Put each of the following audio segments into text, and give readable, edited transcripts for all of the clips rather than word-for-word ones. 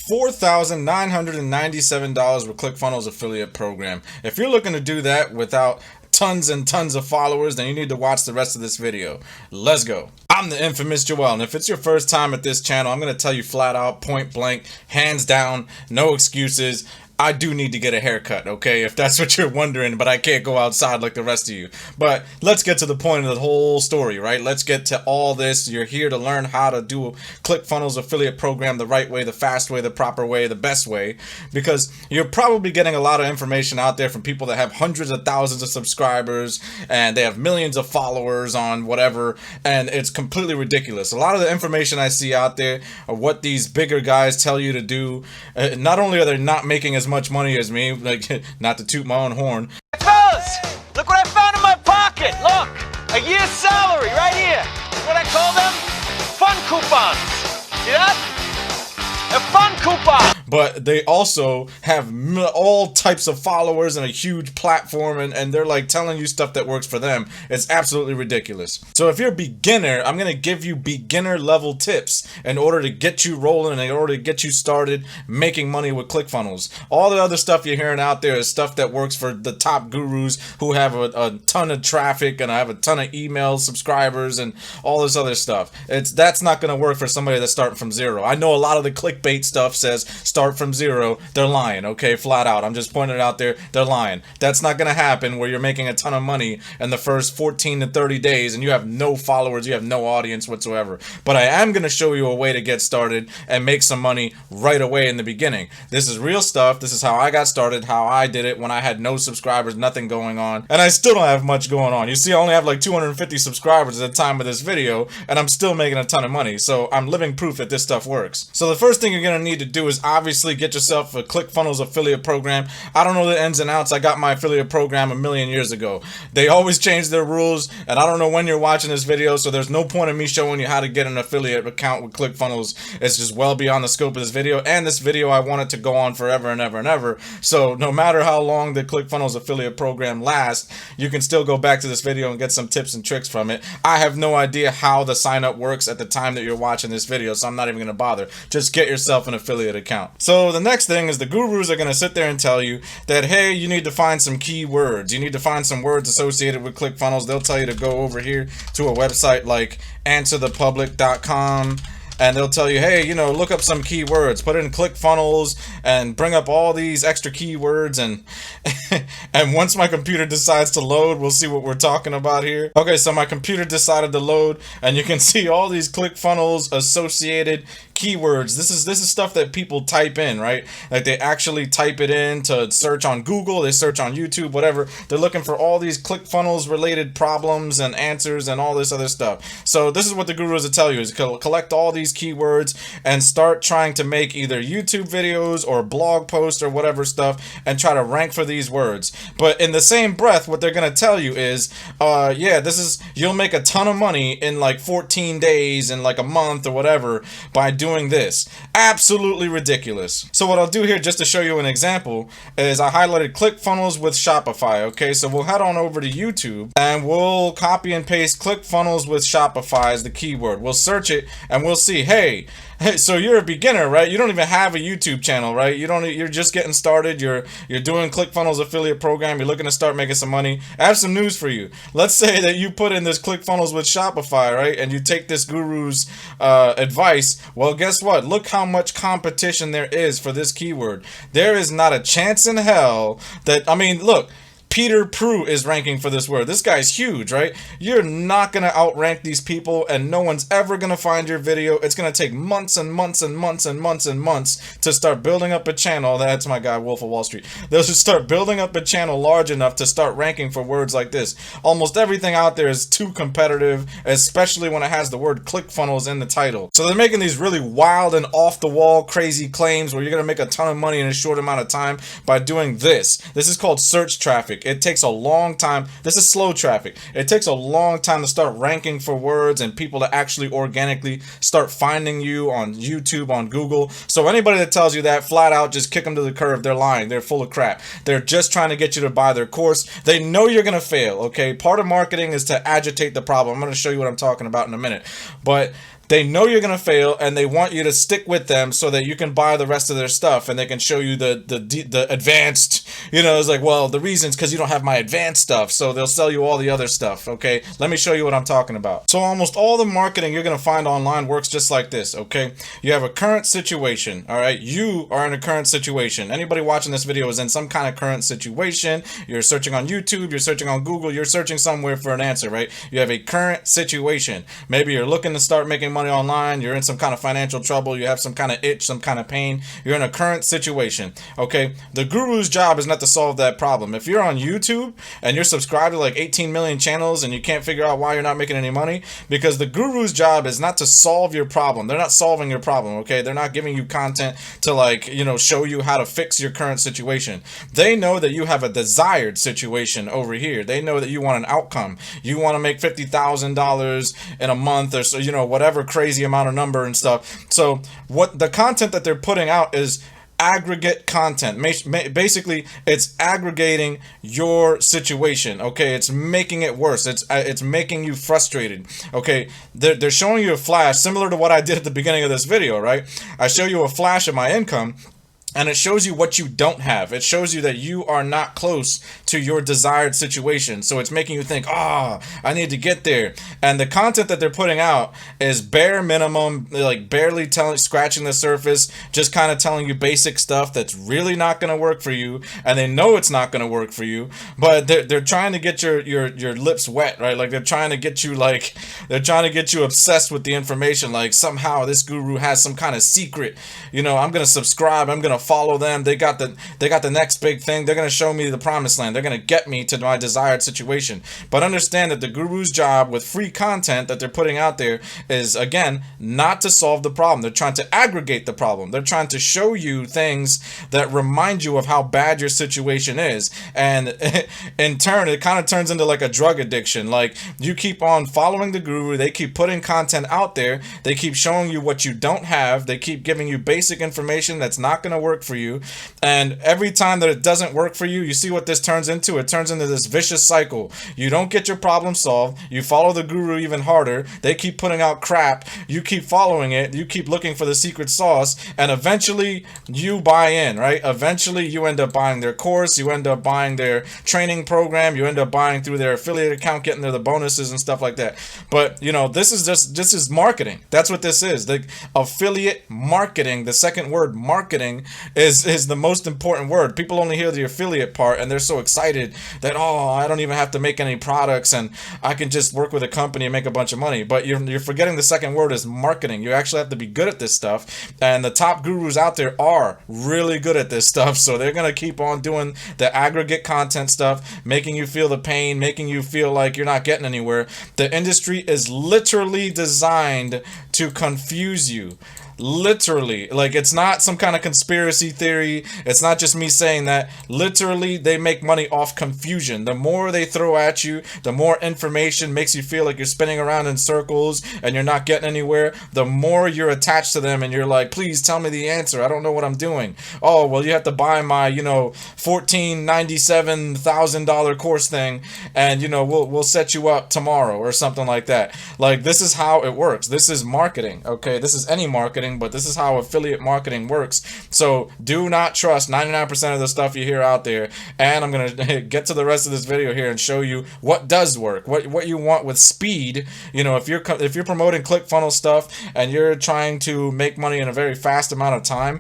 $4,997 with ClickFunnels affiliate program. If you're looking to do that without tons and tons of followers, then you need to watch the rest of this video. Let's go. I'm the infamous Joel, and if it's your first time at this channel, I'm going to tell you flat out, point blank, hands down, no excuses. I do need to get a haircut, okay, if that's what you're wondering, but I can't go outside like the rest of you. But let's get to the point of the whole story, right? Let's get to all this. You're here to learn how to do a ClickFunnels affiliate program the right way, the fast way, the proper way, the best way, because you're probably getting a lot of information out there from people that have hundreds of thousands of subscribers and they have millions of followers on whatever, and it's completely ridiculous. A lot of the information I see out there are what these bigger guys tell you to do. Not only are they not making as much money as me, like, not to toot my own horn. Fellas, look what I found in my pocket. Look, a year's salary right here. What I call them? Fun coupons. See that? A fun coupon. But they also have all types of followers and a huge platform, and they're like telling you stuff that works for them. It's absolutely ridiculous. So if you're a beginner, I'm going to give you beginner level tips in order to get you rolling, in order to get you started making money with ClickFunnels. All the other stuff you're hearing out there is stuff that works for the top gurus who have a ton of traffic and I have a ton of emails, subscribers, and all this other stuff. That's not going to work for somebody that's starting from zero. I know a lot of the clickbait stuff says start from zero. They're lying, okay, flat out. I'm just pointing it out there. They're lying. That's not going to happen where you're making a ton of money in the first 14 to 30 days and you have no followers, you have no audience whatsoever. But I am going to show you a way to get started and make some money right away in the beginning. This is real stuff. This is how I got started, how I did it when I had no subscribers, nothing going on. And I still don't have much going on. You see, I only have like 250 subscribers at the time of this video and I'm still making a ton of money. So I'm living proof that this stuff works. So the first thing you're going to need to do is obviously get yourself a ClickFunnels affiliate program. I don't know the ins and outs. I got my affiliate program a million years ago. They always change their rules, and I don't know when you're watching this video, so there's no point in me showing you how to get an affiliate account with ClickFunnels. It's just well beyond the scope of this video, and this video I want it to go on forever and ever and ever. So no matter how long the ClickFunnels affiliate program lasts, you can still go back to this video and get some tips and tricks from it. I have no idea how the sign up works at the time that you're watching this video, so I'm not even going to bother. Just get yourself an affiliate account. So the next thing is the gurus are going to sit there and tell you that, hey, you need to find some keywords. You need to find some words associated with ClickFunnels. They'll tell you to go over here to a website like answerthepublic.com. And they'll tell you, hey, you know, look up some keywords, put in ClickFunnels and bring up all these extra keywords. And and once my computer decides to load, we'll see what we're talking about here. Okay, so my computer decided to load and you can see all these ClickFunnels associated keywords. This is stuff that people type in, right? Like they actually type it in to search on Google, they search on YouTube, whatever. They're looking for all these ClickFunnels related problems and answers and all this other stuff. So this is what the gurus will tell you is collect all these keywords and start trying to make either YouTube videos or blog posts or whatever stuff and try to rank for these words. But in the same breath, what they're going to tell you is, yeah, you'll make a ton of money in like 14 days and like a month or whatever by doing this. Absolutely ridiculous. So what I'll do here just to show you an example is I highlighted ClickFunnels with Shopify. Okay, so we'll head on over to YouTube and we'll copy and paste ClickFunnels with Shopify as the keyword. We'll search it and we'll see, hey, so you're a beginner, right? You don't even have a YouTube channel, right? You're just getting started. You're doing ClickFunnels affiliate program. You're looking to start making some money. I have some news for you. Let's say that you put in this ClickFunnels with Shopify, right? And you take this guru's advice. Well, guess what? Look how much competition there is for this keyword. There is not a chance in hell that, I mean, look, Peter Prue is ranking for this word. This guy's huge, right? You're not going to outrank these people and no one's ever going to find your video. It's going to take months and months and months and months and months to start building up a channel. That's my guy, Wolf of Wall Street. They'll just start building up a channel large enough to start ranking for words like this. Almost everything out there is too competitive, especially when it has the word ClickFunnels in the title. So they're making these really wild and off-the-wall crazy claims where you're going to make a ton of money in a short amount of time by doing this. This is called search traffic. It takes a long time. This is slow traffic. It takes a long time to start ranking for words and people to actually organically start finding you on YouTube, on Google. So anybody that tells you that, flat out, just kick them to the curb. They're lying. They're full of crap. They're just trying to get you to buy their course. They know you're going to fail, okay? Part of marketing is to agitate the problem. I'm going to show you what I'm talking about in a minute. But They know you're gonna fail, and they want you to stick with them so that you can buy the rest of their stuff, and they can show you the advanced. It's like, well, the reason's because you don't have my advanced stuff, so they'll sell you all the other stuff. Okay, let me show you what I'm talking about. So almost all the marketing you're gonna find online works just like this. Okay, you have a current situation. All right, you are in a current situation. Anybody watching this video is in some kind of current situation. You're searching on YouTube, you're searching on Google, you're searching somewhere for an answer, right? You have a current situation. Maybe you're looking to start making money online, you're in some kind of financial trouble, you have some kind of itch, some kind of pain, you're in a current situation. Okay, the guru's job is not to solve that problem. If you're on YouTube and you're subscribed to like 18 million channels and you can't figure out why you're not making any money, because the guru's job is not to solve your problem. They're not solving your problem. Okay, they're not giving you content to like show you how to fix your current situation. They know that you have a desired situation over here. They know that you want an outcome. You want to make $50,000 in a month, or so, whatever crazy amount of number and stuff. So what the content that they're putting out is aggregate content. Basically, it's aggregating your situation. Okay, it's making it worse. It's making you frustrated. Okay, they're showing you a flash similar to what I did at the beginning of this video, right? I show you a flash of my income, and it shows you what you don't have. It shows you that you are not close to your desired situation. So it's making you think, I need to get there. And the content that they're putting out is bare minimum, like barely scratching the surface, just kind of telling you basic stuff that's really not going to work for you. And they know it's not going to work for you, but they're trying to get your lips wet, right? Like they're trying to get you obsessed with the information. Like somehow this guru has some kind of secret, I'm going to subscribe. I'm going to follow them. They got the next big thing. They're going to show me the promised land. They're going to get me to my desired situation. But understand that the guru's job with free content that they're putting out there is, again, not to solve the problem. They're trying to aggregate the problem. They're trying to show you things that remind you of how bad your situation is. And in turn, it kind of turns into like a drug addiction. Like you keep on following the guru. They keep putting content out there. They keep showing you what you don't have. They keep giving you basic information that's not going to work for you, and every time that it doesn't work for you, you see what this turns into. It turns into this vicious cycle. You don't get your problem solved, you follow the guru even harder, they keep putting out crap, you keep following it, you keep looking for the secret sauce, and eventually you buy in, right? Eventually you end up buying their course, you end up buying their training program, you end up buying through their affiliate account, getting the bonuses and stuff like that. But this is marketing. That's what this is. The affiliate marketing, the second word, marketing, is the most important word. People only hear the affiliate part and they're so excited that, I don't even have to make any products and I can just work with a company and make a bunch of money. But you're forgetting the second word is marketing. You actually have to be good at this stuff, and the top gurus out there are really good at this stuff. So they're gonna keep on doing the aggregate content stuff, making you feel the pain, making you feel like you're not getting anywhere. The industry is literally designed to confuse you. Literally, like it's not some kind of conspiracy theory. It's not just me saying that. Literally, they make money off confusion. The more they throw at you, the more information makes you feel like you're spinning around in circles and you're not getting anywhere. The more you're attached to them and you're like, please tell me the answer. I don't know what I'm doing. Oh, well, you have to buy my, $1,497,000 course thing, and we'll set you up tomorrow or something like that. Like this is how it works. This is marketing. Okay, this is any marketing. But this is how affiliate marketing works. So do not trust 99% of the stuff you hear out there. And I'm going to get to the rest of this video here and show you what does work, what you want with speed. If you're promoting ClickFunnels stuff and you're trying to make money in a very fast amount of time,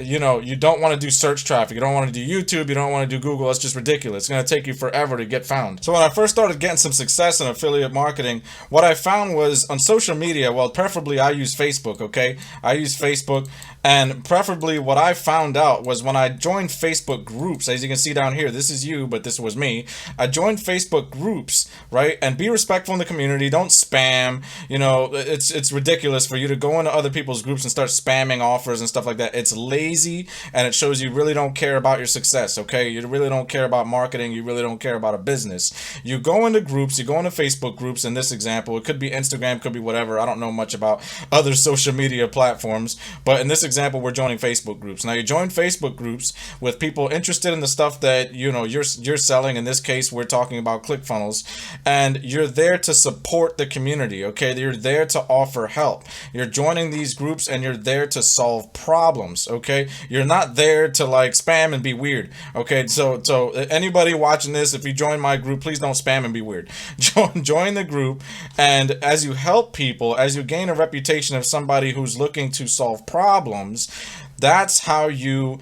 you don't want to do search traffic. You don't want to do YouTube. You don't want to do Google. It's just ridiculous. It's going to take you forever to get found. So when I first started getting some success in affiliate marketing, what I found was on social media, well, preferably I use Facebook, okay? I use Facebook, and preferably what I found out was when I joined Facebook groups, as you can see down here, this is you, but this was me. I joined Facebook groups, right? And be respectful in the community. Don't spam. It's ridiculous for you to go into other people's groups and start spamming offers and stuff like that. It's lazy, and it shows you really don't care about your success, okay? You really don't care about marketing. You really don't care about a business. You go into groups, you go into Facebook groups. In this example, it could be Instagram, could be whatever. I don't know much about other social media media platforms, but in this example, we're joining Facebook groups. Now, you join Facebook groups with people interested in the stuff that, you know, you're selling. In this case, we're talking about ClickFunnels, and you're there to support the community, okay? You're there to offer help. You're joining these groups and you're there to solve problems, okay? You're not there to like spam and be weird, okay? So anybody watching this, if you join my group, please don't spam and be weird. Join the group, and as you help people, as you gain a reputation of somebody who's looking to solve problems, that's how you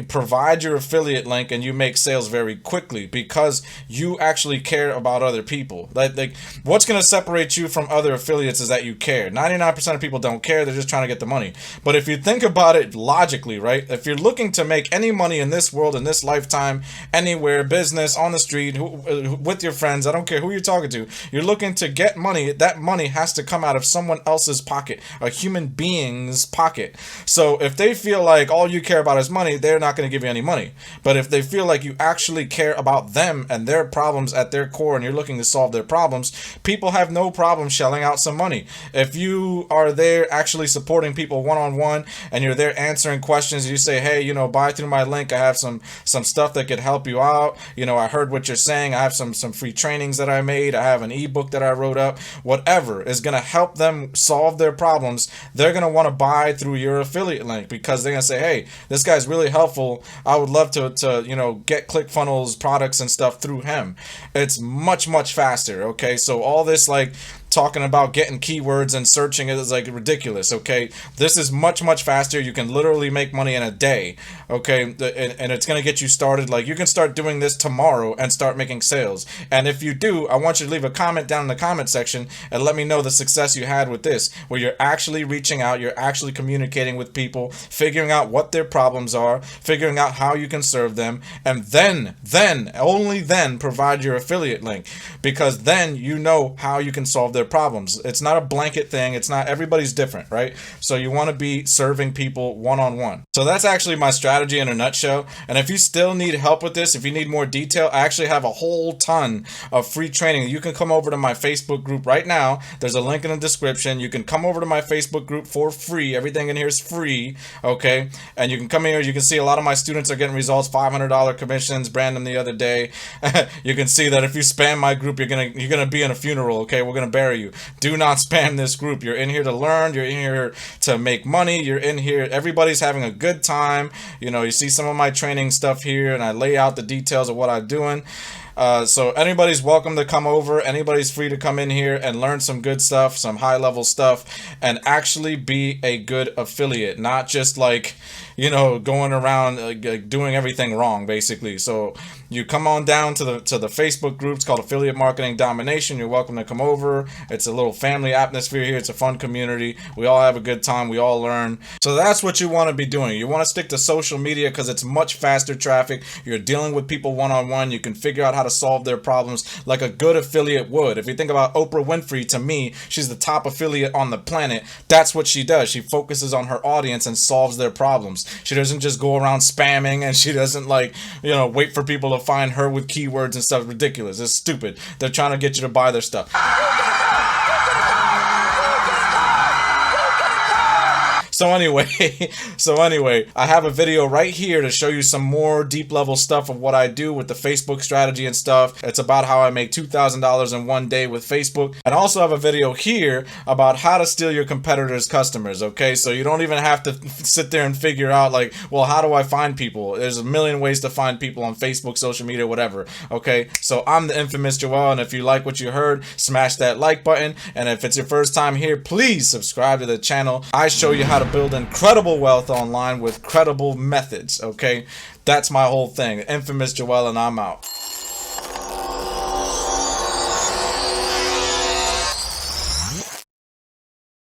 provide your affiliate link and you make sales very quickly, because you actually care about other people. Like what's going to separate you from other affiliates is that you care. 99% of people don't care. They're just trying to get the money. But if you think about it logically, right? If you're looking to make any money in this world, in this lifetime, anywhere, business, on the street, with your friends, I don't care who you're talking to, you're looking to get money. That money has to come out of someone else's pocket, a human being's pocket. So if they feel like all you care about is money, they're not going to give you any money. But if they feel like you actually care about them and their problems at their core, and you're looking to solve their problems, people have no problem shelling out some money. If you are there actually supporting people one-on-one, and you're there answering questions, you say, hey, you know, buy through my link, I have some stuff that could help you out, you know, I heard what you're saying, I have some free trainings that I made, I have an ebook that I wrote up, whatever is going to help them solve their problems, they're going to want to buy through your affiliate link, because they're going to say, hey, this guy's really helpful, I would love to you know, get ClickFunnels products and stuff through him. It's much faster, okay? So all this like talking about getting keywords and searching it is like ridiculous, okay? This is much faster. You can literally make money in a day, okay? And it's gonna get you started. Like, you can start doing this tomorrow and start making sales. And if you do, I want you to leave a comment down in the comment section and let me know the success you had with this, where you're actually reaching out, you're actually communicating with people, figuring out what their problems are, figuring out how you can serve them, and then only then provide your affiliate link, because then you know how you can solve their problems. It's not a blanket thing. It's not, everybody's different, right? So you want to be serving people one-on-one. So that's actually my strategy in a nutshell. And if you still need help with this, if you need more detail, I actually have a whole ton of free training. You can come over to my Facebook group right now. There's a link in the description. You can come over to my Facebook group for free. Everything in here is free, okay? And you can come here. You can see a lot of my students are getting results, $500 commissions. Brandon the other day. You can see that if you spam my group, you're gonna be in a funeral, okay? We're gonna bury you. Do not spam this group. You're in here to learn. You're in here to make money. You're in here. Everybody's having a good time. You know, you see some of my training stuff here, and I lay out the details of what I'm doing. So anybody's welcome to come over. Anybody's free to come in here and learn some good stuff, some high level stuff, and actually be a good affiliate, not just like, you know, going around doing everything wrong, basically. So you come on down to the Facebook group. It's called Affiliate Marketing Domination. You're welcome to come over. It's a little family atmosphere here. It's a fun community. We all have a good time. We all learn. So that's what you want to be doing. You want to stick to social media because it's much faster traffic. You're dealing with people one-on-one. You can figure out how to solve their problems like a good affiliate would. If you think about Oprah Winfrey, to me, she's the top affiliate on the planet. That's what she does. She focuses on her audience and solves their problems. She doesn't just go around spamming, and she doesn't, like, you know, wait for people to find her with keywords and stuff. Ridiculous. It's stupid. They're trying to get you to buy their stuff. So anyway, I have a video right here to show you some more deep level stuff of what I do with the Facebook strategy and stuff. It's about how I make $2,000 in one day with Facebook. And I also have a video here about how to steal your competitors' customers, okay? So you don't even have to sit there and figure out, like, well, how do I find people? There's a million ways to find people on Facebook, social media, whatever, okay? So I'm the infamous Joel, and if you like what you heard, smash that like button. And if it's your first time here, please subscribe to the channel. I show you how to build incredible wealth online with credible methods, okay? That's my whole thing. Infamous Joel, and I'm out.